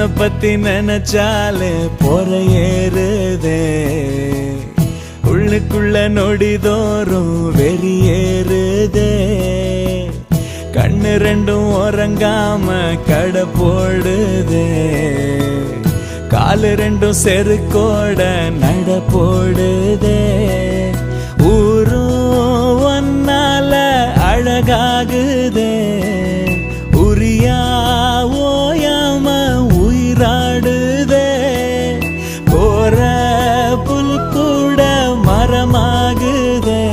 உன்னை பத்தி நினைச்சாலே பொற ஏறுதே, உள்ளுக்குள்ள நொடிதோறும் வெறியேறுதே. கண்ணு ரெண்டும் உறங்காம கடை போடுதே, காலு ரெண்டும் செருக்கோட நட போடுதே. ஊரும் ஒன்னால அழகாகுதே, உரியா ஓயாம உயிராடுதே. போற புல் கூட மரமாகுதே,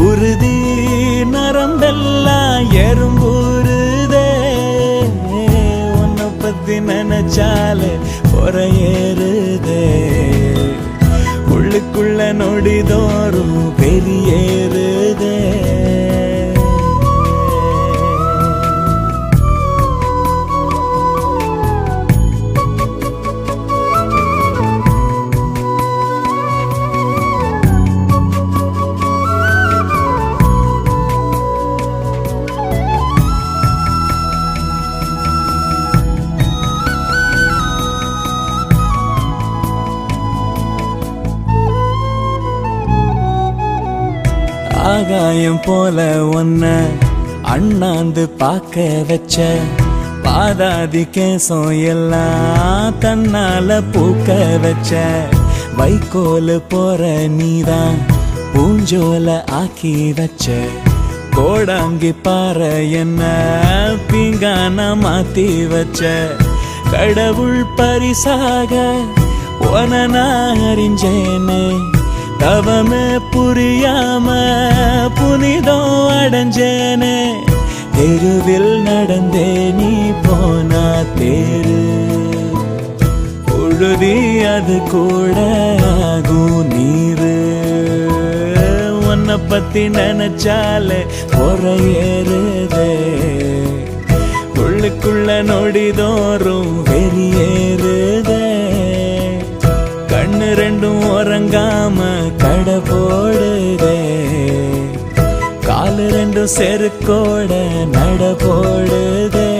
உறுதி நரம்பெல்லாம் எறும்புறுதே. உன்னை பத்தி நினைச்சாலே பொற ஏறுதே, உள்ளுக்குள்ள நொடிதோறும் பெரியேறுதே. ஆகாயம் போல ஒன்ன அண்ணாந்து பார்க்க வச்ச, பாதாதி கேசம் எல்லாம் தன்னால பூக்க வச்ச. வைக்கோல் போற நீதான் பூஞ்சோல ஆக்கி வச்ச, கோடாங்கி பாறை என்ன பீங்கான மாத்தி வச்ச. கடவுள் பரிசாக உன நான் அறிஞ்சேனே, தவமே புரியாம புனிதம் அடைஞ்சேனே. தெருவில் நடந்தே நீ போனா தேரு, உழுதி அது கூட ஆகும் நீரு. உன்னை பத்தி நினைச்சாலே பொற ஏறுதே, உள்ளுக்குள்ள நொடிதோறும் வெறியேறுதே. கண்ணு ரெண்டும் உறங்காம கடை போடுதே, காலு ரெண்டும் செருக்கோட நட போடுதே.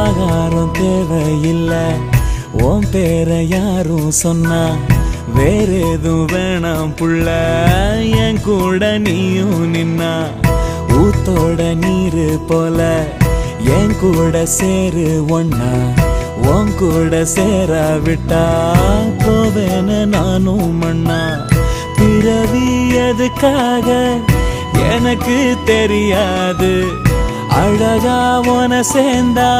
ஆகாரம் தேவையில்ல, உன் பேர யாரும் சொன்னா வேற எதுவும் வேணாம் புள்ள. என் கூட நீயும் நின்னா ஊத்தோட நீரு போல, என் கூட சேரு ஒன்னா. உன் கூட சேரா விட்டா போவேன நானும் மண்ணா. பிறவி எதுக்காக எனக்கு தெரியாது, அழகா உன சேர்ந்தா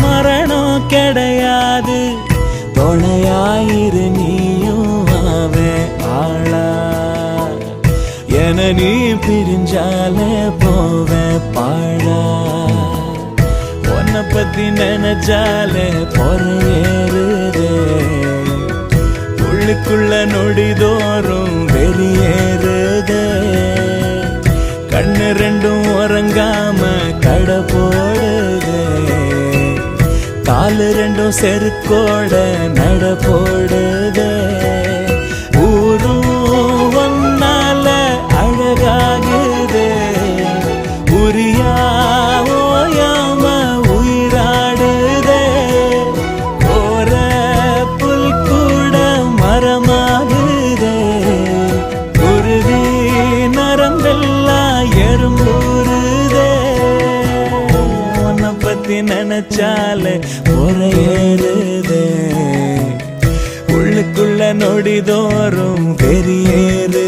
மரணம் கிடையாது. துணையாயிரு நீயும் ஆவே ஆளா, என நீ பிரிஞ்சாலே போவே பாழா. உன்னை பத்தி நினைச்சாலே பொற ஏறுதே, உள்ளுக்குள்ள நொடிதோறும் வெளியேறுதே. கண்ணு ரெண்டும் உறங்காம கடை போடுதே, காலு ரெண்டும் செருக்கோட நட போடுதே. ஊரும் ஒன்னால அழகாகுதே, உரியா ஓயாம உயிராடுதே. போற புல் கூட மரமாகுதே, உறுதி நரம்பெல்லாம் எறும்புறுதே. உன்னை பத்தி நினைச்சாலே பொற ஏறுதே, உள்ளுக்குள்ள நொடிதோறும் வெறியேறு.